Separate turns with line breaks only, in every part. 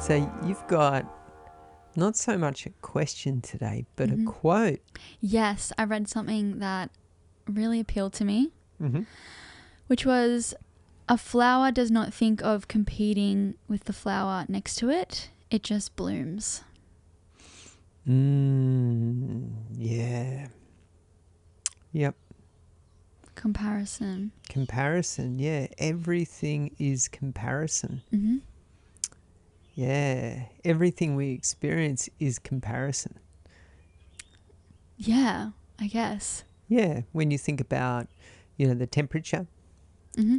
So you've got not so much a question today, but a quote.
Yes, I read something that really appealed to me,
Mm-hmm.
which was, a flower does not think of competing with the flower next to it. It just blooms.
Yeah. Yep.
Comparison.
Comparison, yeah. Everything is comparison.
Mm-hmm.
Yeah. Everything we experience is comparison.
Yeah, I guess.
Yeah. When you think about, the temperature,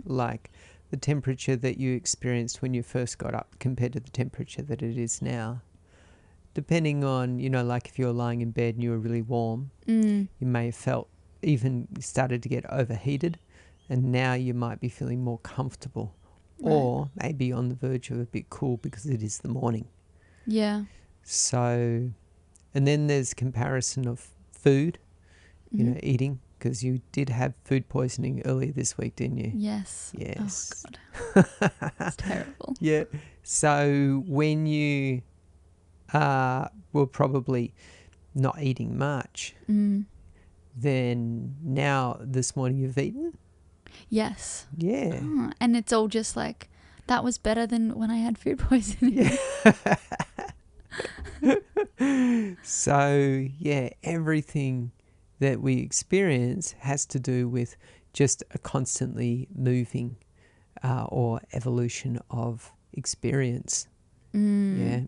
like the temperature that you experienced when you first got up compared to the temperature that it is now. Depending on, like if you were lying in bed and you were really warm, you may have felt even started to get overheated, and now you might be feeling more comfortable, or maybe on the verge of a bit cool because it is the morning.
Yeah.
So, and then there's comparison of food, eating, because you did have food poisoning earlier this week, didn't you?
Yes.
Yes.
Oh, God. It's terrible.
Yeah. So when you were probably not eating much, then now this morning you've eaten?
Yes.
Yeah.
Oh, and it's all just like, that was better than when I had food poisoning.
So, yeah, everything that we experience has to do with just a constantly moving or evolution of experience. Yeah.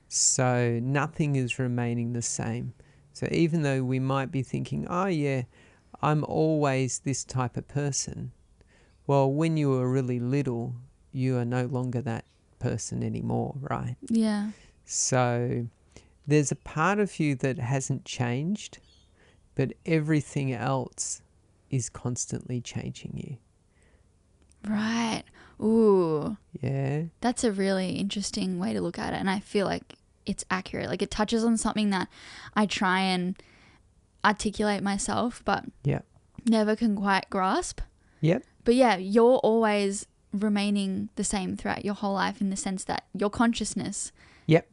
So nothing is remaining the same. So even though we might be thinking, oh yeah, I'm always this type of person. Well, when you were really little, you are no longer that person anymore, right?
Yeah.
So there's a part of you that hasn't changed, but everything else is constantly changing you.
Right. Ooh.
Yeah.
That's a really interesting way to look at it. And I feel like it's accurate. Like, it touches on something that I try and articulate myself, but never can quite grasp.
Yep.
But yeah, you're always remaining the same throughout your whole life, in the sense that your consciousness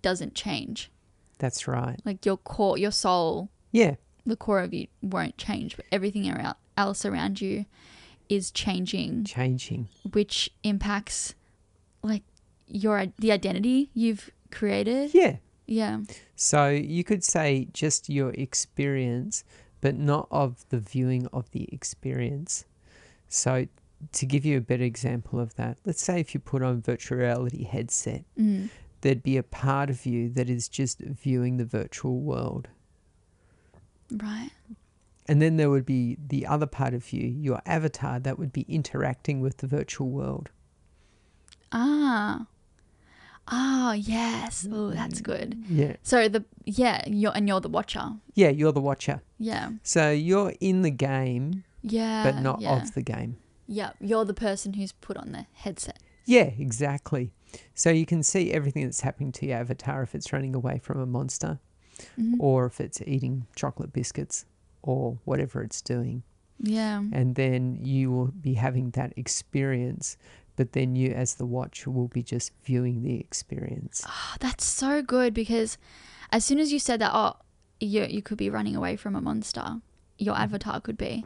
doesn't change.
That's right.
Like your core, your soul,
the
core of you won't change, but everything else around you is changing, which impacts like the identity you've created. Yeah.
So you could say just your experience, but not of the viewing of the experience. So to give you a better example of that, let's say if you put on a virtual reality headset, there'd be a part of you that is just viewing the virtual world.
Right.
And then there would be the other part of you, your avatar, that would be interacting with the virtual world.
Yes. Oh, that's good.
Yeah.
So you're the watcher.
Yeah, you're the watcher.
Yeah.
So you're in the game, but not of the game.
Yeah, you're the person who's put on the headset.
Yeah, exactly. So you can see everything that's happening to your avatar if it's running away from a monster, or if it's eating chocolate biscuits, or whatever it's doing.
Yeah.
And then you will be having that experience, but then you as the watcher will be just viewing the experience.
Oh, that's so good, because as soon as you said that, you could be running away from a monster, your avatar could be.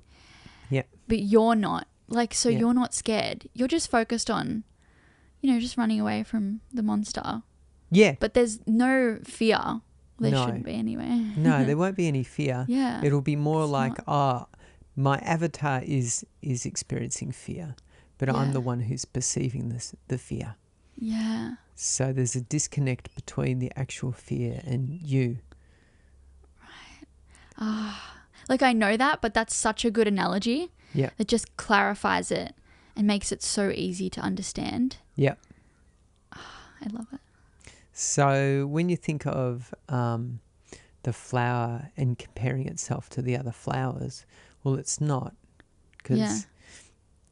Yeah.
But you're not. Like, so you're not scared. You're just focused on, just running away from the monster.
Yeah.
But there's no fear. There shouldn't be anyway.
No, there won't be any fear.
Yeah.
It'll be more my avatar is experiencing fear, but I'm the one who's perceiving the fear.
Yeah.
So there's a disconnect between the actual fear and you.
Right. Like, I know that, but that's such a good analogy.
Yeah.
It just clarifies it and makes it so easy to understand.
Yeah.
I love it.
So when you think of the flower and comparing itself to the other flowers, well, it's not, because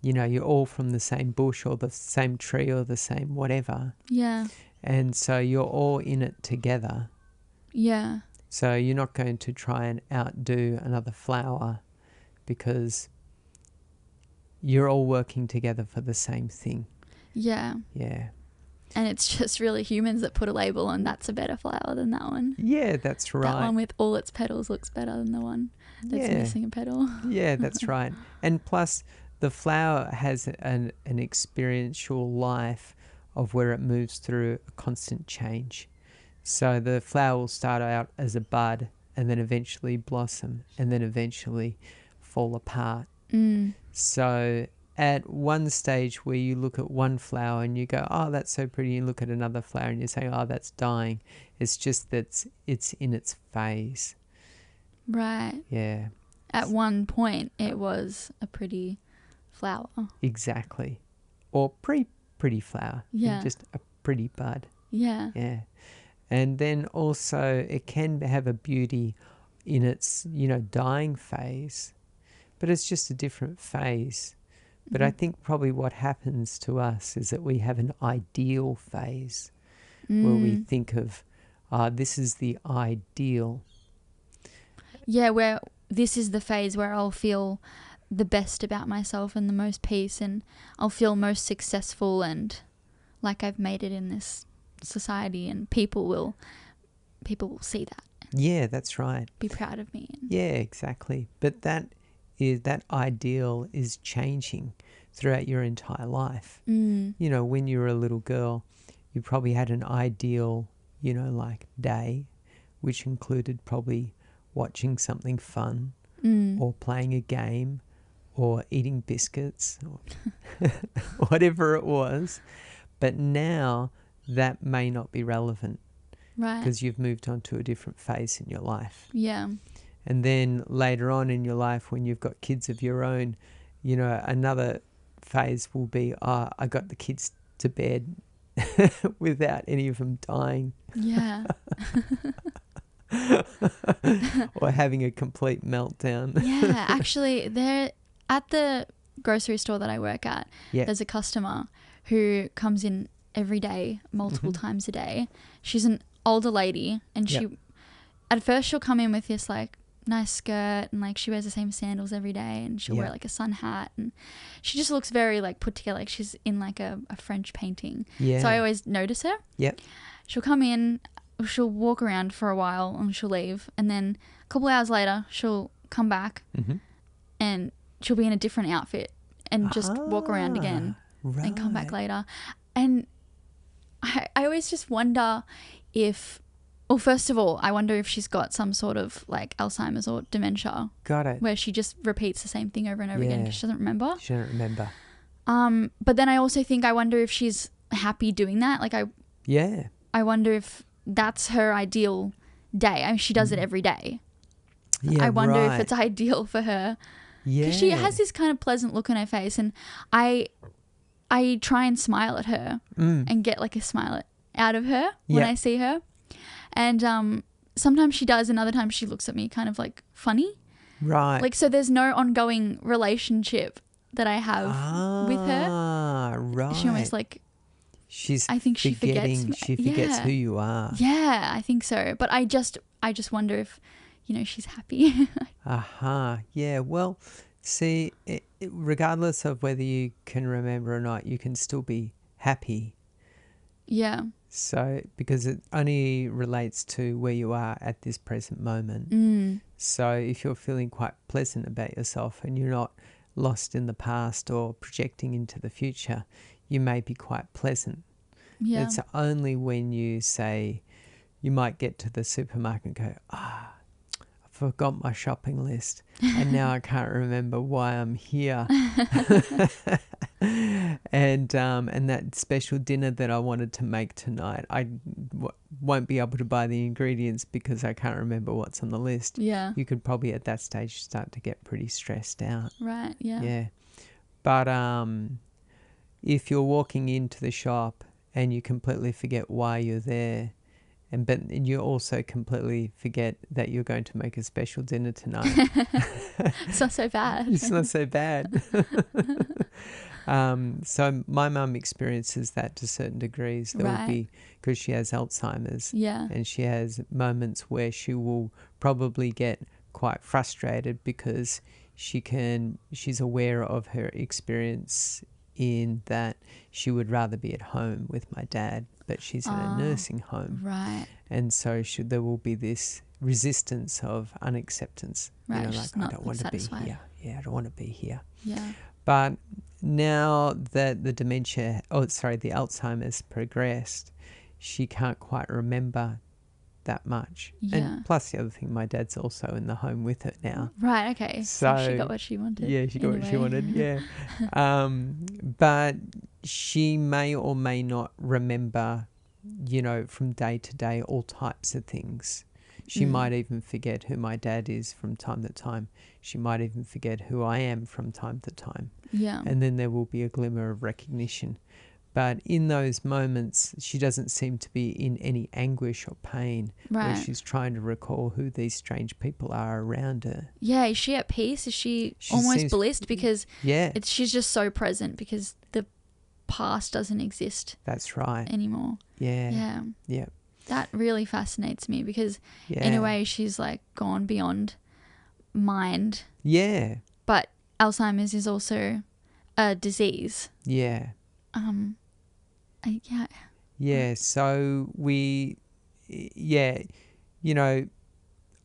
you're all from the same bush or the same tree or the same whatever.
Yeah.
And so you're all in it together.
Yeah.
So you're not going to try and outdo another flower, because you're all working together for the same thing.
Yeah.
Yeah.
And it's just really humans that put a label on that's a better flower than that one.
Yeah, that's right.
That one with all its petals looks better than the one that's missing a petal.
Yeah, that's right. And plus, the flower has an experiential life of where it moves through a constant change. So the flower will start out as a bud and then eventually blossom and then eventually fall apart. So at one stage where you look at one flower and you go, oh, that's so pretty, and look at another flower and you say, oh, that's dying. It's just that it's in its phase.
Right.
Yeah.
At one point, it was a pretty flower.
Exactly. Or pretty flower.
Yeah.
Just a pretty bud.
Yeah.
Yeah. And then also it can have a beauty in its, dying phase, but it's just a different phase. But I think probably what happens to us is that we have an ideal phase where we think of, this is the ideal.
Yeah, where this is the phase where I'll feel the best about myself and the most peace, and I'll feel most successful and like I've made it in this society, and people will see that.
Yeah, that's right.
Be proud of me.
Yeah, exactly. But that ideal is changing throughout your entire life. When you were a little girl, you probably had an ideal, like day, which included probably watching something fun or playing a game or eating biscuits or whatever it was. But now that may not be relevant.
Right.
Because you've moved on to a different phase in your life.
Yeah.
And then later on in your life, when you've got kids of your own, another phase will be, I got the kids to bed without any of them dying.
Yeah.
Or having a complete meltdown.
Yeah, actually, there at the grocery store that I work at, there's a customer who comes in every day, multiple times a day. She's an older lady, and at first she'll come in with this like nice skirt, and like she wears the same sandals every day, and she'll wear like a sun hat, and she just looks very like put together, like she's in like a French painting. So I always notice her. She'll come in, she'll walk around for a while, and she'll leave, and then a couple hours later she'll come back and she'll be in a different outfit and just walk around again and come back later. And I always just wonder if, well, first of all, I wonder if she's got some sort of like Alzheimer's or dementia.
Got it.
Where she just repeats the same thing over and over again because she doesn't remember.
She doesn't remember.
But then I also think, I wonder if she's happy doing that. Like I wonder if that's her ideal day. I mean, she does it every day.
Yeah,
I wonder if it's ideal for her. Yeah. Because she has this kind of pleasant look on her face, and I try and smile at her and get like a smile out of her when I see her. And sometimes she does, and other times she looks at me kind of like funny.
Right.
Like, so there's no ongoing relationship that I have with her.
Right.
She almost like, I think she forgets me.
She forgets who you are.
Yeah, I think so. But I just wonder if, she's happy.
Yeah. Well, see, regardless of whether you can remember or not, you can still be happy.
Yeah.
So, because it only relates to where you are at this present moment. So if you're feeling quite pleasant about yourself and you're not lost in the past or projecting into the future, you may be quite pleasant. Yeah. It's only when you say, you might get to the supermarket and go, I forgot my shopping list and now I can't remember why I'm here. And that special dinner that I wanted to make tonight, I won't be able to buy the ingredients because I can't remember what's on the list.
Yeah.
You could probably at that stage start to get pretty stressed out.
Right, yeah.
Yeah. But if you're walking into the shop and you completely forget why you're there, but you also completely forget that you're going to make a special dinner tonight.
It's not so bad.
It's not so bad. So my mum experiences that to certain degrees. There will be, because she has Alzheimer's.
Yeah.
And she has moments where she will probably get quite frustrated because she's aware of her experience in that she would rather be at home with my dad, but she's in a nursing home.
Right.
And so there will be this resistance of unacceptance.
Right.
You know,
She's
like, I
not
don't want to be
satisfied.
here. Yeah, I don't want to be here.
Yeah.
But now that the Alzheimer's progressed, she can't quite remember that much.
Yeah.
And plus the other thing, my dad's also in the home with her now.
Right, okay. So she got what she wanted.
Yeah, she got what she wanted, yeah. But she may or may not remember, you know, from day to day all types of things. She might even forget who my dad is from time to time. She might even forget who I am from time to time.
Yeah.
And then there will be a glimmer of recognition. But in those moments, she doesn't seem to be in any anguish or pain where she's trying to recall who these strange people are around her.
Yeah, is she at peace? Is she almost blissed? Because she's just so present because the past doesn't exist.
That's right.
Anymore.
Yeah.
Yeah.
Yeah.
That really fascinates me because in a way she's like gone beyond mind.
Yeah.
But Alzheimer's is also a disease.
Yeah.
Yeah.
So you know,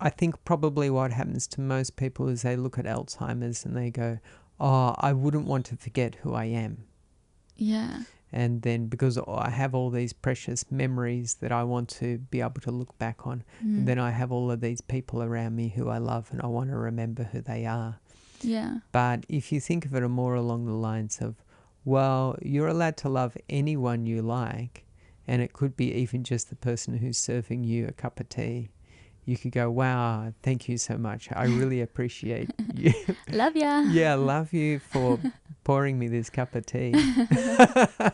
I think probably what happens to most people is they look at Alzheimer's and they go, oh, I wouldn't want to forget who I am.
Yeah.
And then because I have all these precious memories that I want to be able to look back on, and then I have all of these people around me who I love and I want to remember who they are.
Yeah.
But if you think of it more along the lines of, well, you're allowed to love anyone you like, and it could be even just the person who's serving you a cup of tea. You could go, wow, thank you so much. I really appreciate you.
Love ya.
Yeah, love you for pouring me this cup of tea.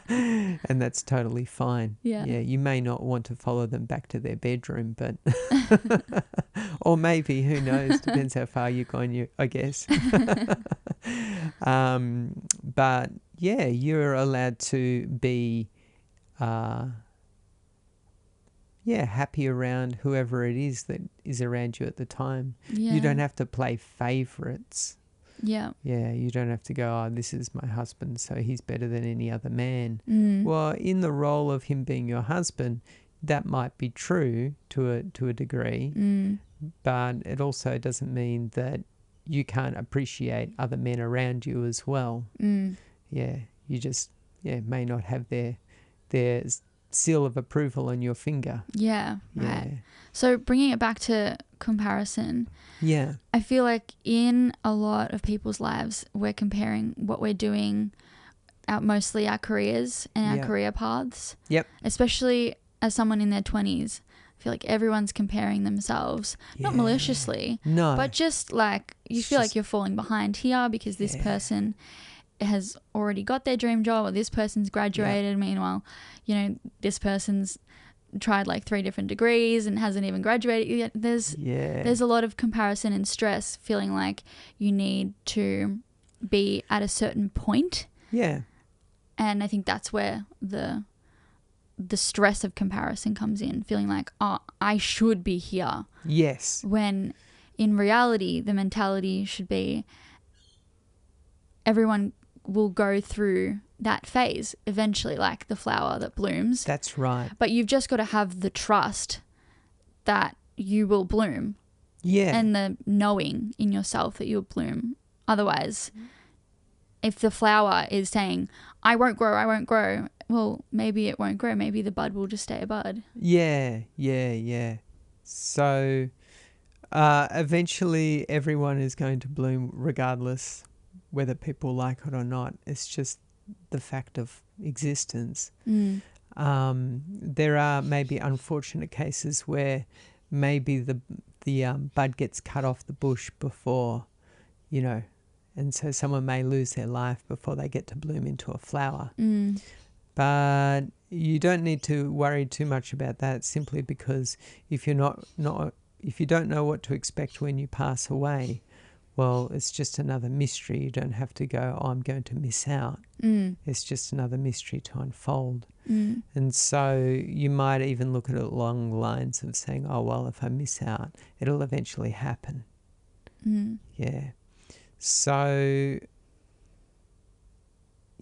And that's totally fine.
Yeah.
Yeah, you may not want to follow them back to their bedroom, but or maybe, who knows, depends how far you've gone, I guess. But yeah, you're allowed to be happy around whoever it is that is around you at the time.
Yeah.
You don't have to play favourites.
Yeah.
Yeah, you don't have to go, oh, this is my husband, so he's better than any other man. Well, in the role of him being your husband, that might be true to a degree, but it also doesn't mean that you can't appreciate other men around you as well. Yeah, you just may not have their seal of approval on your finger.
Yeah, right. So bringing it back to comparison, I feel like in a lot of people's lives, we're comparing what we're doing, mostly our careers and our career paths. Yep. Especially as someone in their 20s, I feel like everyone's comparing themselves, not maliciously, but just like you feel like you're falling behind here because this person has already got their dream job, or this person's graduated. Meanwhile, you know, this person's tried like 3 different degrees and hasn't even graduated yet. There's a lot of comparison and stress, feeling like you need to be at a certain point. Yeah. And I think that's where the stress of comparison comes in, feeling like, oh, I should be here. Yes. When in reality, the mentality should be everyone will go through that phase eventually, like the flower that blooms.
That's right.
But you've just got to have the trust that you will bloom.
Yeah.
And the knowing in yourself that you'll bloom. Otherwise, if the flower is saying, I won't grow, well, maybe it won't grow. Maybe the bud will just stay a bud.
Yeah. So eventually everyone is going to bloom regardless whether people like it or not. It's just the fact of existence. There are maybe unfortunate cases where maybe the bud gets cut off the bush before, you know, and so someone may lose their life before they get to bloom into a flower. But you don't need to worry too much about that, simply because if you're if you don't know what to expect when you pass away, well, it's just another mystery. You don't have to go, oh, I'm going to miss out. It's just another mystery to unfold. And so you might even look at it along the lines of saying, oh, well, if I miss out, it'll eventually happen. Yeah. So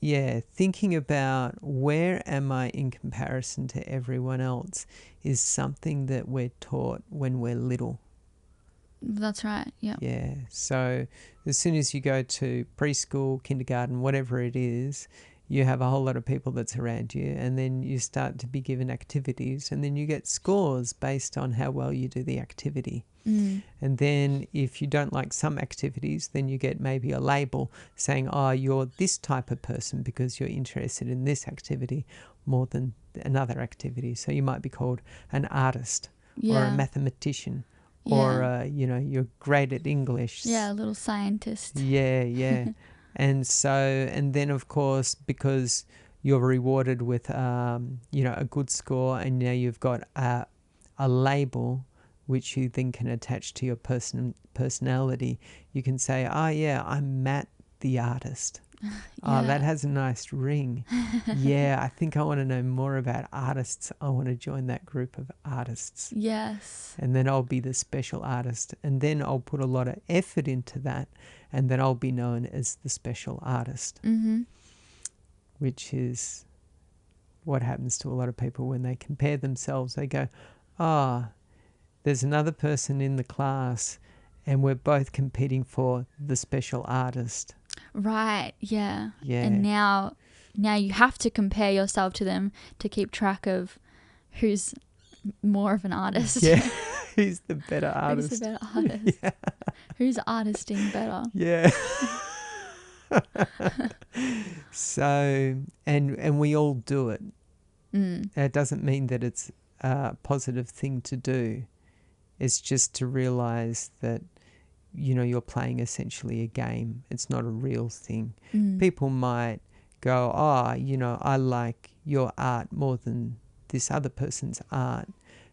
thinking about where am I in comparison to everyone else is something that we're taught when we're little.
That's right. Yeah.
Yeah. So as soon as you go to preschool, kindergarten, whatever it is, you have a whole lot of people that's around you, and then you start to be given activities, and then you get scores based on how well you do the activity. And then if you don't like some activities, then you get maybe a label saying, oh, you're this type of person because you're interested in this activity more than another activity. So you might be called an artist or a mathematician or, you're great at English.
Yeah, a little scientist.
Yeah. And then, of course, because you're rewarded with, a good score, and now you've got a label which you then can attach to your personality. You can say, oh, yeah, I'm Matt the artist. Oh, that has a nice ring. Yeah, I think I want to know more about artists. I want to join that group of artists.
Yes.
And then I'll be the special artist. And then I'll put a lot of effort into that. And then I'll be known as the special artist. Which is what happens to a lot of people when they compare themselves. They go, there's another person in the class and we're both competing for the special artist.
Right, yeah.
Yeah.
And now you have to compare yourself to them to keep track of who's more of an artist.
Yeah. Who's the better artist?
Who's the better artist?
Yeah.
Who's artisting better?
Yeah. So, and we all do it. It doesn't mean that it's a positive thing to do. It's just to realize that, you're playing essentially a game. It's not a real thing. People might go, I like your art more than this other person's art.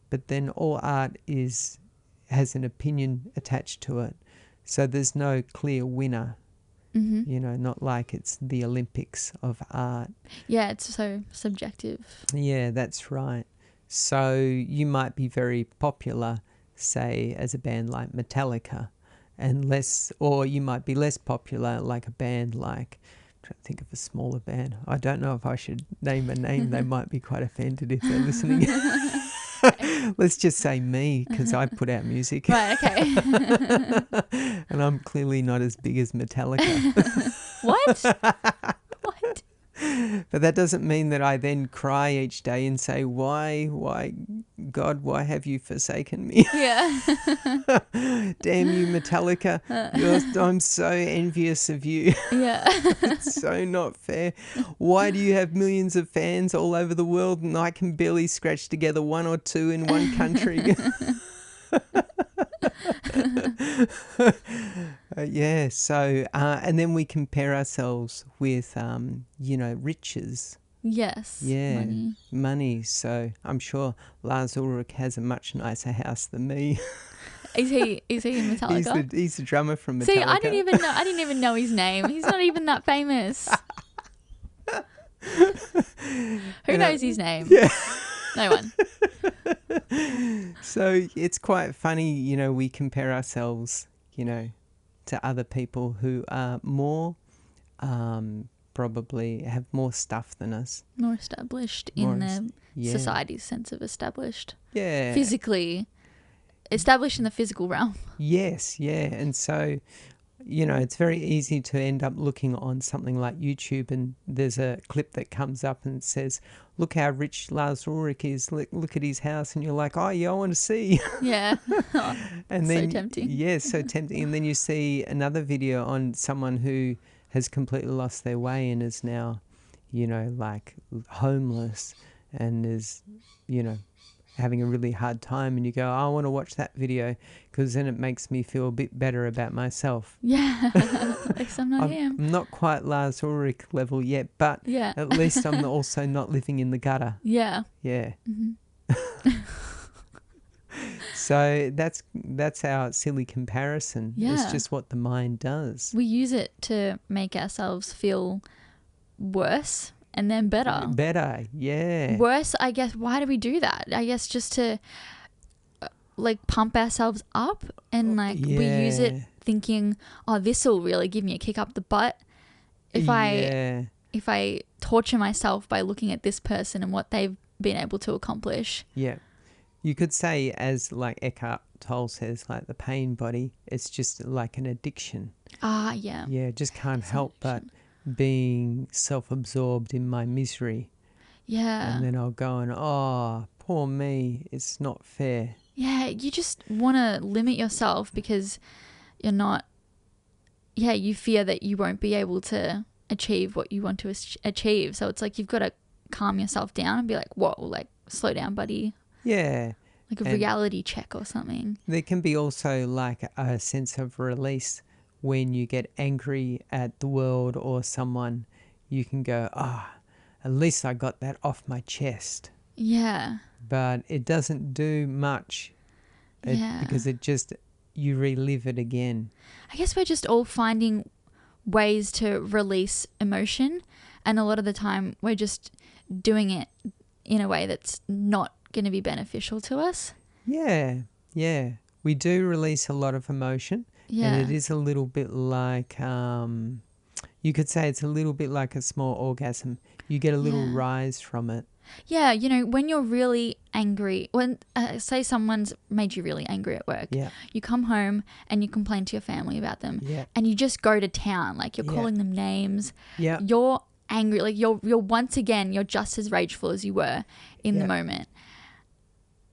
But then all art has an opinion attached to it. So there's no clear winner. Not like it's the Olympics of art.
Yeah, it's so subjective. Yeah,
that's right. So you might be very popular, say, as a band like Metallica, or you might be less popular like a band like, I'm trying to think of a smaller band. I don't know if I should name a name. They might be quite offended if they're listening. Let's just say me, because I put out music.
Right, okay.
And I'm clearly not as big as Metallica.
What?
But that doesn't mean that I then cry each day and say, why, God, why have you forsaken me?
Yeah.
Damn you, Metallica. I'm so envious of you.
Yeah.
It's so not fair. Why do you have millions of fans all over the world and I can barely scratch together one or two in one country? And then we compare ourselves with, riches.
Yes.
Yeah, money. So I'm sure Lars Ulrich has a much nicer house than me.
Is he in Metallica?
He's the drummer from Metallica.
See, I didn't even know his name. He's not even that famous. Who knows his name?
Yeah.
No one.
So it's quite funny, we compare ourselves, to other people who are more, probably have more stuff than us.
More established in the society's sense of established.
Yeah.
Physically established in the physical realm.
Yes, yeah. And so, it's very easy to end up looking on something like YouTube and there's a clip that comes up and it says, look how rich Lars Ulrich is, look at his house, and you're like, oh yeah, I want to see.
Yeah.
And then,
so tempting.
Yeah, so tempting. And then you see another video on someone who has completely lost their way and is now, like homeless and is, having a really hard time, and you go, I want to watch that video because then it makes me feel a bit better about myself.
Yeah, at least I'm not him.
I'm not quite Lars Ulrich level yet, but at least I'm also not living in the gutter.
Yeah.
Yeah. So that's our silly comparison.
Yeah.
It's just what the mind does.
We use it to make ourselves feel worse. And then better.
Better, yeah.
Worse, I guess. Why do we do that? I guess just to pump ourselves up and we use it thinking, oh, this will really give me a kick up the butt if I if I torture myself by looking at this person and what they've been able to accomplish.
Yeah. You could say, as like Eckhart Tolle says, like the pain body, it's just like an addiction.
Yeah.
Yeah, just can't help but being self-absorbed in my misery.
Yeah.
And then I'll go and, oh, poor me, it's not fair.
Yeah, you just want to limit yourself because you're not, you fear that you won't be able to achieve what you want to achieve. So it's like you've got to calm yourself down and be like, whoa, like slow down, buddy.
Yeah.
Like a reality check or something.
There can be also like a sense of release when you get angry at the world or someone. You can go, at least I got that off my chest.
Yeah.
But it doesn't do much because you relive it again.
I guess we're just all finding ways to release emotion, and a lot of the time we're just doing it in a way that's not going to be beneficial to us.
Yeah. We do release a lot of emotion.
Yeah.
And it is a little bit like, you could say it's a little bit like a small orgasm. You get a little rise from it.
Yeah, when you're really angry, when say someone's made you really angry at work, you come home and you complain to your family about them, and you just go to town, like you're calling them names.
Yeah.
You're angry, like you're once again, you're just as rageful as you were in the moment.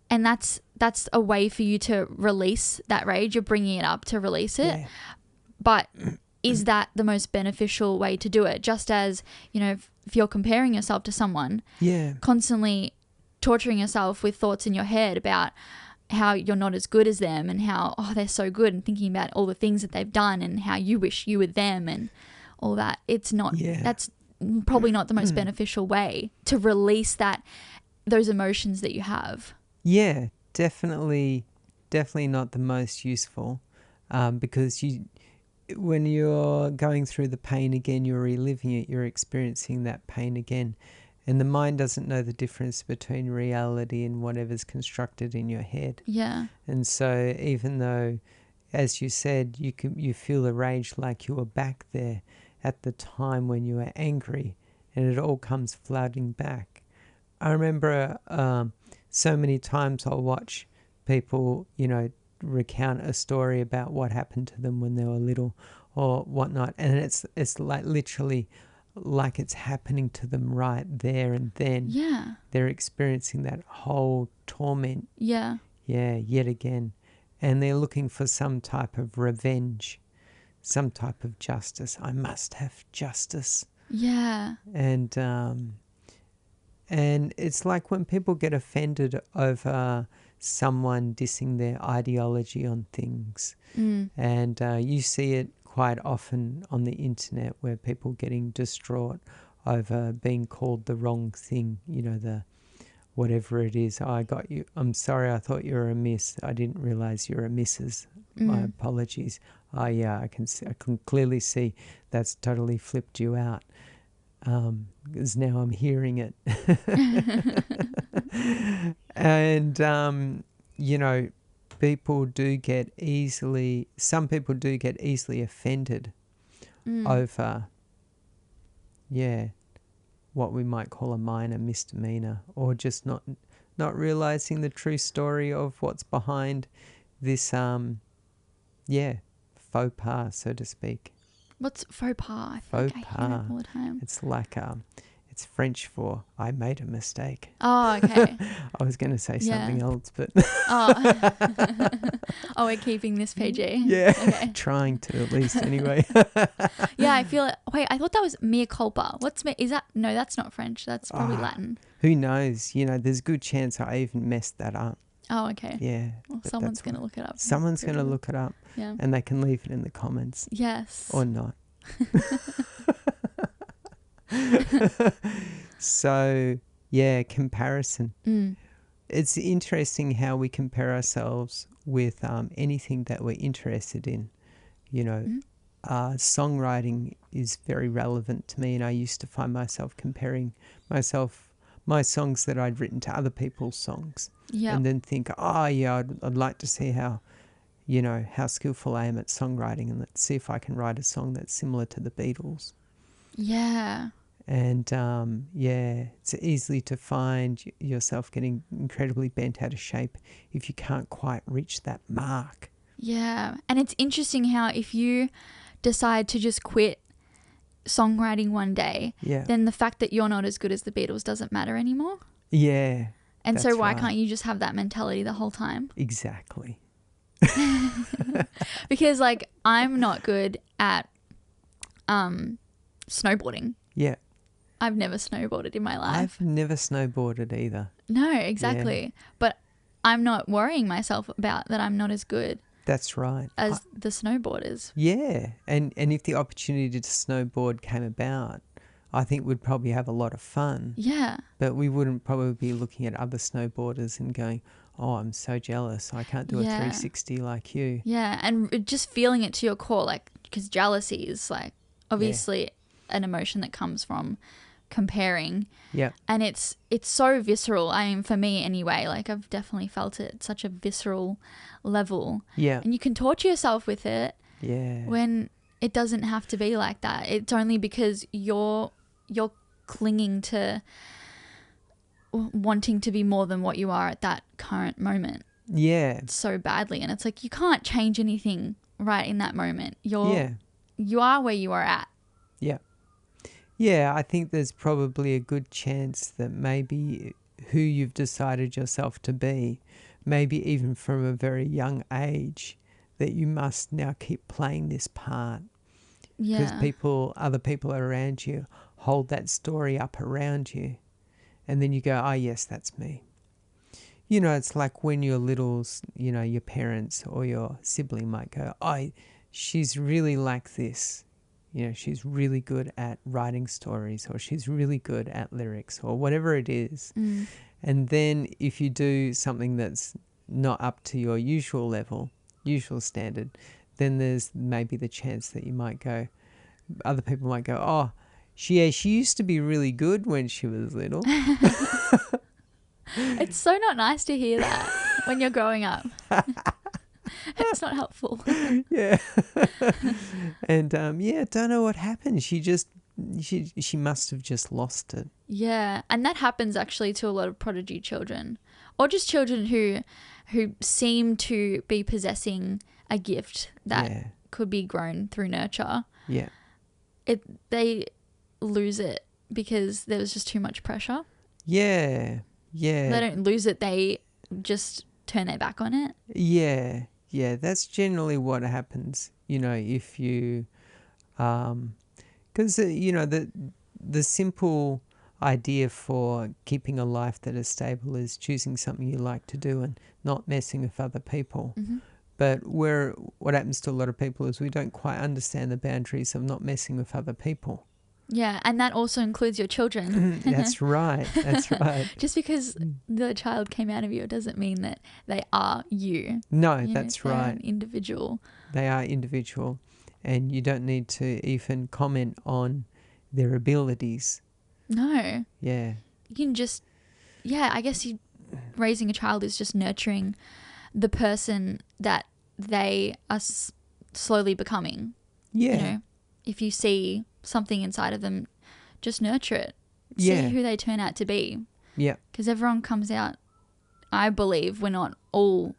And that's a way for you to release that rage. You're bringing it up to release it. Yeah. But is that the most beneficial way to do it? Just as, if you're comparing yourself to someone, constantly torturing yourself with thoughts in your head about how you're not as good as them and how, they're so good, and thinking about all the things that they've done and how you wish you were them and all that. It's not, that's probably not the most beneficial way to release those emotions that you have.
Yeah, definitely not the most useful, because when you're going through the pain again, you're reliving it, you're experiencing that pain again. And the mind doesn't know the difference between reality and whatever's constructed in your head.
Yeah.
And so even though, as you said, you feel the rage like you were back there at the time when you were angry, and it all comes flooding back. I remember so many times I'll watch people, recount a story about what happened to them when they were little or whatnot, and it's like literally like it's happening to them right there and then.
Yeah.
They're experiencing that whole torment.
Yeah.
Yeah, yet again. And they're looking for some type of revenge, some type of justice. I must have justice.
Yeah.
And it's like when people get offended over someone dissing their ideology on things. And you see it quite often on the internet where people getting distraught over being called the wrong thing, the whatever it is. I got you. I'm sorry, I thought you were a miss. I didn't realize you're a missus. My apologies. Yeah, I can clearly see that's totally flipped you out. Because now I'm hearing it. And, some people do get easily offended over, what we might call a minor misdemeanor, or just not realizing the true story of what's behind this, faux pas, so to speak.
What's faux pas?
I hear it
all the time.
It's like it's French for I made a mistake.
Oh, okay.
I was going to say something else, but
we're keeping this PG.
Yeah,
okay.
Trying to at least anyway.
Yeah, I feel it. Wait, I thought that was mea culpa. Is that? No, that's not French. That's probably Latin.
Who knows? There's a good chance I even messed that up.
Oh, okay.
Yeah.
Well, someone's going to look it up.
Someone's going to look it up.
Yeah.
And they can leave it in the comments.
Yes.
Or not. So, comparison. It's interesting how we compare ourselves with anything that we're interested in. Songwriting is very relevant to me, and I used to find myself comparing my songs that I'd written to other people's songs.
Yeah.
And then think, I'd like to see how skillful I am at songwriting, and let's see if I can write a song that's similar to the Beatles.
Yeah.
And, it's easy to find yourself getting incredibly bent out of shape if you can't quite reach that mark.
Yeah. And it's interesting how if you decide to just quit songwriting one day, then the fact that you're not as good as the Beatles doesn't matter anymore.
Yeah.
And so why can't you just have that mentality the whole time?
Exactly.
Because like I'm not good at snowboarding.
Yeah.
I've never snowboarded in my life.
I've never snowboarded either.
No, exactly. Yeah. But I'm not worrying myself about that I'm not as good.
That's right.
As the snowboarders.
Yeah. And if the opportunity to snowboard came about, I think we'd probably have a lot of fun.
Yeah.
But we wouldn't probably be looking at other snowboarders and going, oh, I'm so jealous. I can't do a 360 like you.
Yeah. And just feeling it to your core, like, because jealousy is like obviously an emotion that comes from comparing.
Yeah.
And it's so visceral. I mean, for me anyway, like I've definitely felt it at such a visceral level.
Yeah.
And you can torture yourself with it.
Yeah.
When it doesn't have to be like that. It's only because you're clinging to wanting to be more than what you are at that current moment.
Yeah.
So badly. And it's like you can't change anything right in that moment. You are where you are at.
Yeah. Yeah, I think there's probably a good chance that maybe who you've decided yourself to be, maybe even from a very young age, that you must now keep playing this part.
Yeah.
Because other people around you hold that story up around you. And then you go, oh, yes, that's me. You know, it's like when you're little, you know, your parents or your sibling might go, oh, she's really like this. You know, she's really good at writing stories, or she's really good at lyrics, or whatever it is.
Mm.
And then if you do something that's not up to your usual level, usual standard, then there's maybe the chance that you might go, other people might go, oh, she used to be really good when she was little.
It's so not nice to hear that when you're growing up. It's not helpful.
Yeah. And don't know what happened. She must have just lost it.
Yeah, and that happens actually to a lot of prodigy children, or just children who seem to be possessing a gift that could be grown through nurture.
Yeah.
They lose it because there was just too much pressure.
Yeah. Yeah.
They don't lose it, they just turn their back on it.
Yeah. Yeah, that's generally what happens, you know, if you, because, you know, the simple idea for keeping a life that is stable is choosing something you like to do and not messing with other people.
Mm-hmm.
But what happens to a lot of people is we don't quite understand the boundaries of not messing with other people.
Yeah, and that also includes your children.
That's right. That's right.
Just because the child came out of you, it doesn't mean that they are you.
No, that's right.
They're an individual. They
are individual, and you don't need to even comment on their abilities.
No.
Yeah.
You can just, I guess raising a child is just nurturing the person that they are slowly becoming.
Yeah.
You know, if you see something inside of them, just nurture it.
Yeah.
See who they turn out to be.
Yeah.
Because everyone comes out, I believe we're not all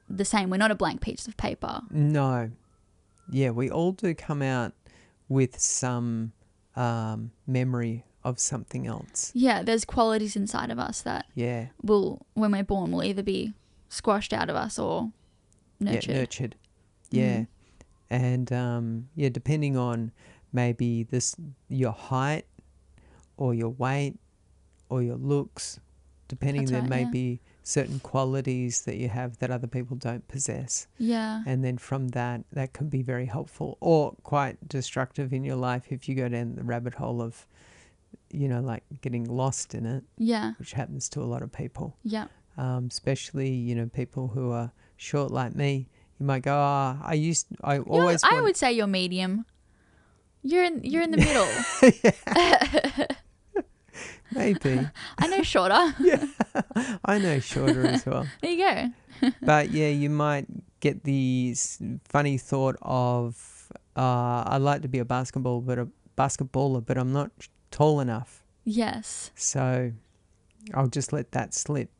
the same. We're not a blank piece of paper.
No. Yeah, we all do come out with some memory of something else.
Yeah, there's qualities inside of us that will, when we're born, will either be squashed out of us or nurtured.
Yeah, nurtured. Yeah. And depending on maybe your height or your weight or your looks, depending, there may be certain qualities that you have that other people don't possess.
Yeah.
And then from that can be very helpful or quite destructive in your life if you go down the rabbit hole of, you know, like getting lost in it.
Yeah.
Which happens to a lot of people.
Yeah.
Especially, you know, people who are short like me. You might go, I
would say you're medium. You're in the middle.
Maybe.
I know shorter.
Yeah. I know shorter as well.
There you go.
But yeah, you might get the funny thought of, I'd like to be a basketballer, but I'm not tall enough.
Yes.
So I'll just let that slip.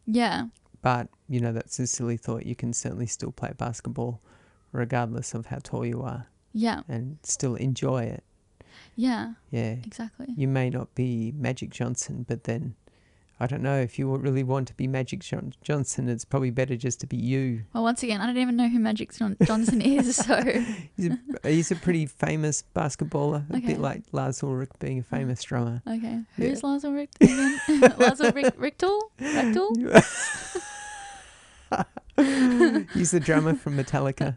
Yeah.
But, you know, that's a silly thought. You can certainly still play basketball regardless of how tall you are.
Yeah.
And still enjoy it.
Yeah.
Yeah.
Exactly.
You may not be Magic Johnson, but then, I don't know, if you really want to be Magic Johnson, it's probably better just to be you.
Well, once again, I don't even know who Magic Johnson is, so...
He's a pretty famous basketballer, a
Okay.
bit like Lars Ulrich being a famous drummer.
Okay.
Yeah.
Who's Lars Ulrich again? Lars Ulrich Richtel?
He's the drummer from Metallica.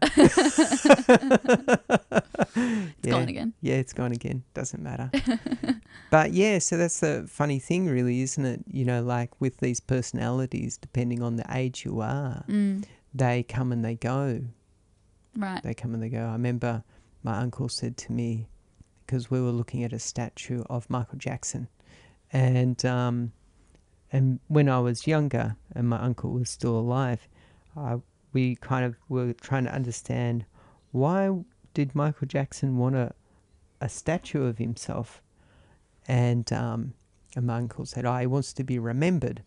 It's gone again.
Yeah, it's gone again. Doesn't matter. But yeah, so that's the funny thing really, isn't it? You know, like with these personalities, depending on the age you are, they come and they go.
Right.
They come and they go. I remember my uncle said to me, because we were looking at a statue of Michael Jackson, and when I was younger and my uncle was still alive, we kind of were trying to understand, why did Michael Jackson want a statue of himself? And my uncle said, he wants to be remembered.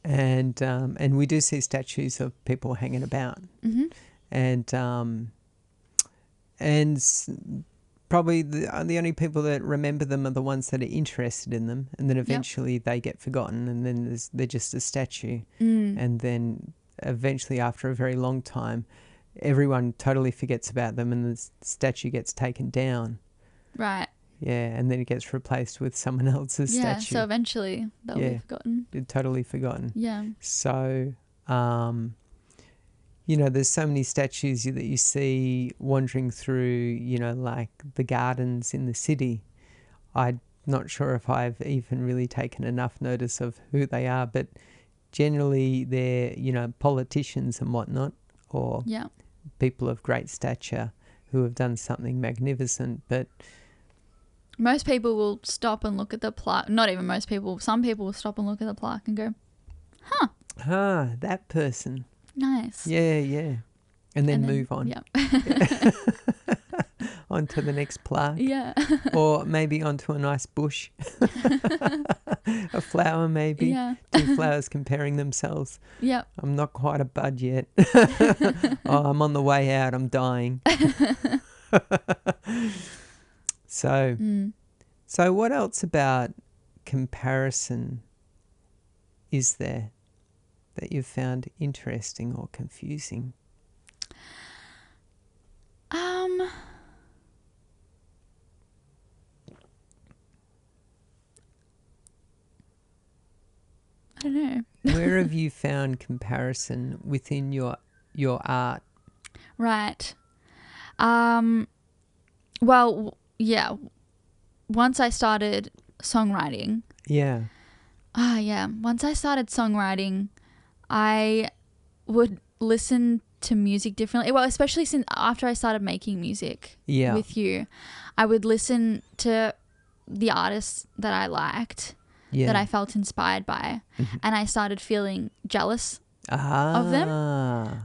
And we do see statues of people hanging about. And probably the only people that remember them are the ones that are interested in them, and then eventually they get forgotten, and then they're just a statue. And then eventually, after a very long time, everyone totally forgets about them, and the statue gets taken down.
Right.
Yeah, and then it gets replaced with someone else's statue.
Yeah, so eventually they'll be forgotten.
Totally forgotten.
Yeah.
So, you know, there's so many statues that you see wandering through, you know, like the gardens in the city. I'm not sure if I've even really taken enough notice of who they are, but generally they're, you know, politicians and whatnot, or people of great stature who have done something magnificent. But
most people will stop and look at the plaque. Not even most people. Some people will stop and look at the plaque and go,
that person.
Nice.
Yeah. And then move on.
Yeah.
On to the next plaque.
Yeah.
Or maybe onto a nice bush. A flower maybe.
Yeah.
2 flowers comparing themselves.
Yeah.
I'm not quite a bud yet. I'm on the way out. I'm dying. So what else about comparison is there that you've found interesting or confusing?
I don't know.
Where have you found comparison within your art?
Right. Well, yeah. Once I started songwriting.
Yeah.
Once I started songwriting, I would listen to music differently. Well, especially since after I started making music with you, I would listen to the artists that I liked, that I felt inspired by, and I started feeling jealous of them.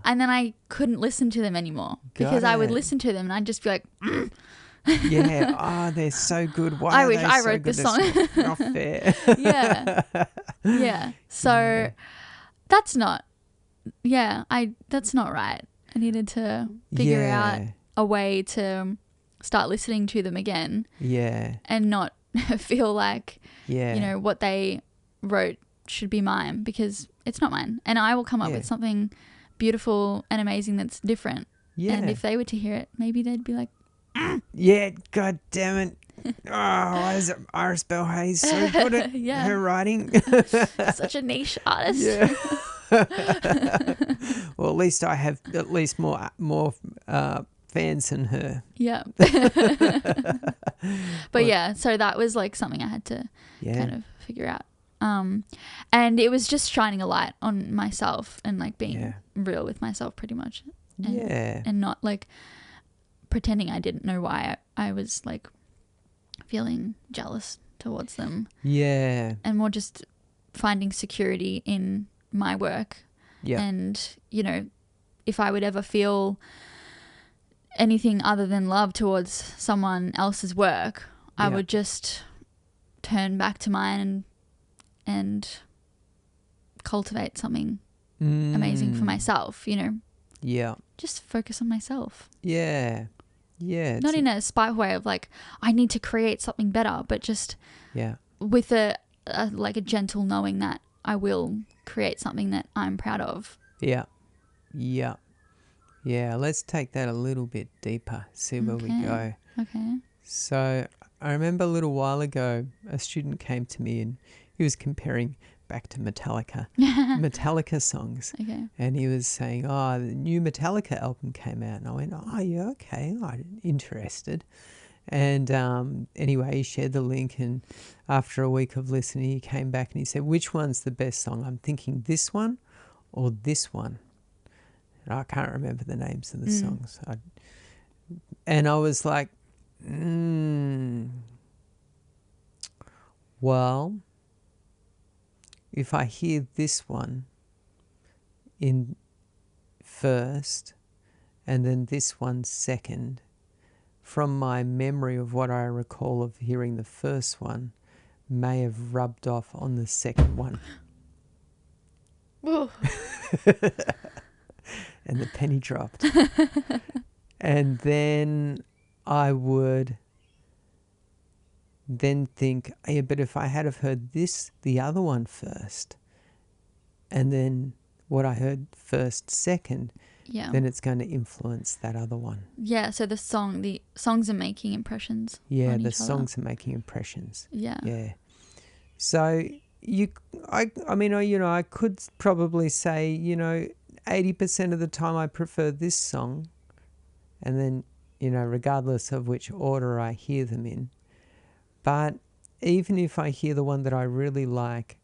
And then I couldn't listen to them anymore because I would listen to them and I'd just be like,
they're so good. Why
I wish I wrote this song.
Not fair.
Yeah. So that's not that's not right. I needed to figure out a way to start listening to them again. Yeah. And not feel like you know, what they wrote should be mine, because it's not mine. And I will come up with something beautiful and amazing that's different. Yeah. And if they were to hear it, maybe they'd be like,
God damn it. Why is Iris Bell Hayes so good at her writing?
Such a niche artist.
Yeah. Well, at least I have at least more fans than her.
Yeah. But so that was like something I had to kind of figure out. And it was just shining a light on myself and like being real with myself pretty much. And not like pretending I didn't know why I was like feeling jealous towards them. Yeah. And more just finding security in my work. Yeah. And, you know, if I would ever feel anything other than love towards someone else's work, I would just turn back to mine and cultivate something amazing for myself, you know.
Yeah.
Just focus on myself.
Yeah. Yeah.
Not in a spiteful way of like, I need to create something better, but just with a gentle knowing that I will create something that I'm proud of.
Yeah. Yeah. Yeah. Let's take that a little bit deeper, see where we go.
Okay.
So I remember a little while ago, a student came to me and he was comparing back to Metallica songs.
Okay.
And he was saying, the new Metallica album came out. And I went, yeah, okay, I'm interested. And anyway, he shared the link, and after a week of listening, he came back and he said, which one's the best song? I'm thinking this one or this one. And I can't remember the names of the songs. And I was like, well, if I hear this one in first and then this one second, from my memory of what I recall of hearing the first one, may have rubbed off on the second one. And the penny dropped. And then I would then think, but if I had have heard the other one first, and then what I heard first, second, then it's going to influence that other one.
Yeah, so the songs are making impressions.
Yeah, the songs are making impressions.
Yeah.
Yeah. So I could probably say, 80% of the time I prefer this song, and then, regardless of which order I hear them in. But even if I hear the one that I really like,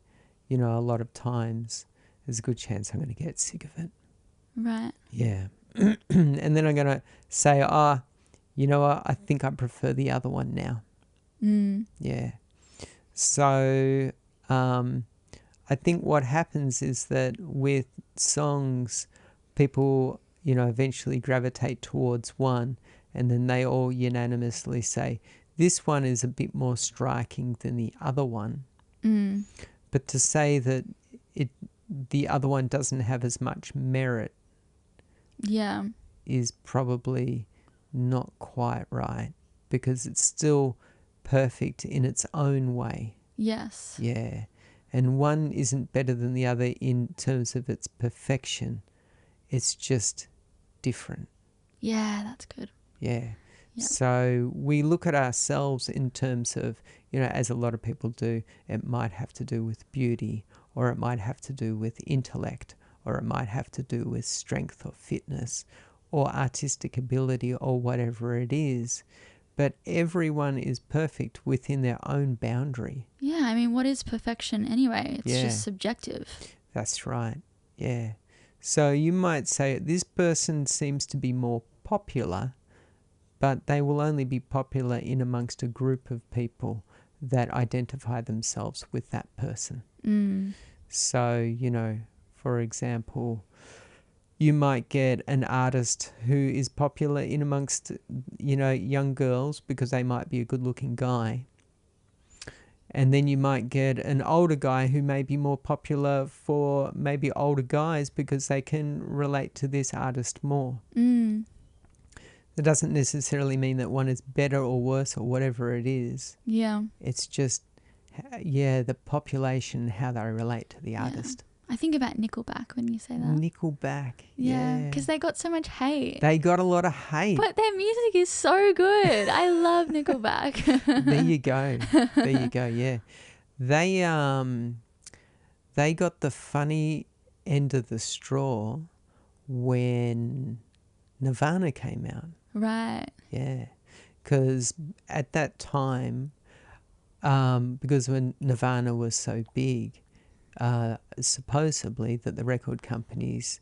a lot of times, there's a good chance I'm going to get sick of it.
Right.
Yeah. And then I'm going to say, you know what, I think I prefer the other one now. Yeah. So I think what happens is that with songs, people, eventually gravitate towards one, and then they all unanimously say, this one is a bit more striking than the other one. But to say that the other one doesn't have as much merit is probably not quite right, because it's still perfect in its own way.
Yes.
Yeah. And one isn't better than the other in terms of its perfection. It's just different.
Yeah, that's good.
Yeah.
Yep.
So we look at ourselves in terms of, as a lot of people do, it might have to do with beauty, or it might have to do with intellect, or it might have to do with strength or fitness or artistic ability or whatever it is. But everyone is perfect within their own boundary.
Yeah, I mean, what is perfection anyway? It's just subjective.
That's right. Yeah. So you might say this person seems to be more popular, but they will only be popular in amongst a group of people that identify themselves with that person. So, for example, you might get an artist who is popular in amongst, young girls because they might be a good-looking guy. And then you might get an older guy who may be more popular for maybe older guys because they can relate to this artist more. That doesn't necessarily mean that one is better or worse or whatever it is.
Yeah.
It's just, the population, how they relate to the artist.
I think about Nickelback when you say that.
Nickelback, yeah.
Because they got so much hate.
They got a lot of hate.
But their music is so good. I love Nickelback.
There you go. There you go, yeah. They got the funny end of the straw when Nirvana came out. Right. Yeah. Because at that time, because when Nirvana was so big, supposedly that the record companies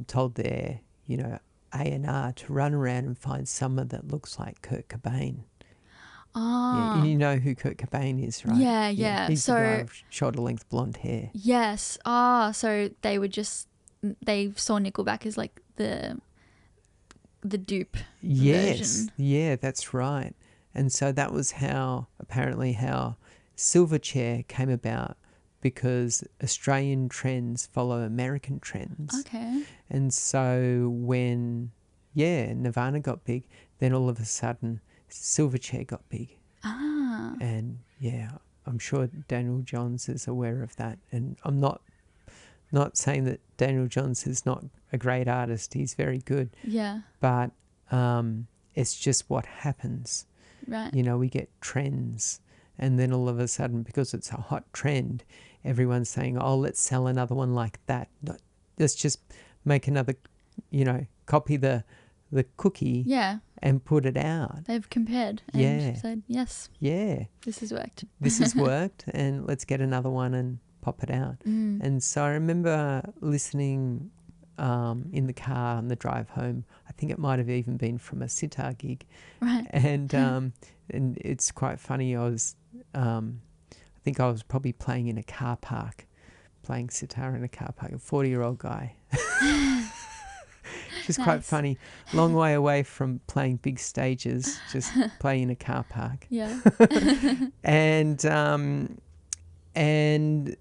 told their, A&R to run around and find someone that looks like Kurt Cobain. Yeah, you know who Kurt Cobain is, right?
Yeah.
He's the guy with shoulder-length blonde hair.
Yes. So they saw Nickelback as like the dupe version.
Yeah, that's right. And so that was apparently how Silverchair came about, because Australian trends follow American trends.
Okay.
And so when, Nirvana got big, then all of a sudden Silverchair got big.
Ah.
And I'm sure Daniel Johns is aware of that. And I'm not saying that Daniel Johns is not a great artist. He's very good.
Yeah.
But it's just what happens.
Right.
You know, we get trends, and then all of a sudden, because it's a hot trend, everyone's saying, oh, let's sell another one like that. Let's just make another, copy the cookie and put it out.
They've compared and said, yes, this has worked.
This has worked, and let's get another one and pop it out. And so I remember listening in the car on the drive home. I think it might have even been from a sitar gig.
Right.
And it's quite funny. I think I was probably playing in a car park, playing sitar in a car park, a 40-year-old guy. Which is quite funny. Long way away from playing big stages, just playing in a car park.
Yeah.
And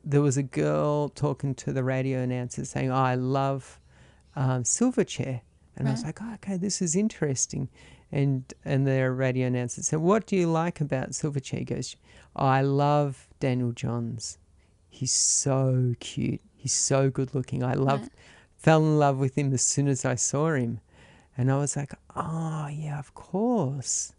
there was a girl talking to the radio announcer saying, I love Silverchair. And I was like, oh, okay, this is interesting. And the radio announcer said, what do you like about Silverchair? He goes, I love Daniel Johns. He's so cute. He's so good looking. Fell in love with him as soon as I saw him. And I was like, oh, yeah, of course.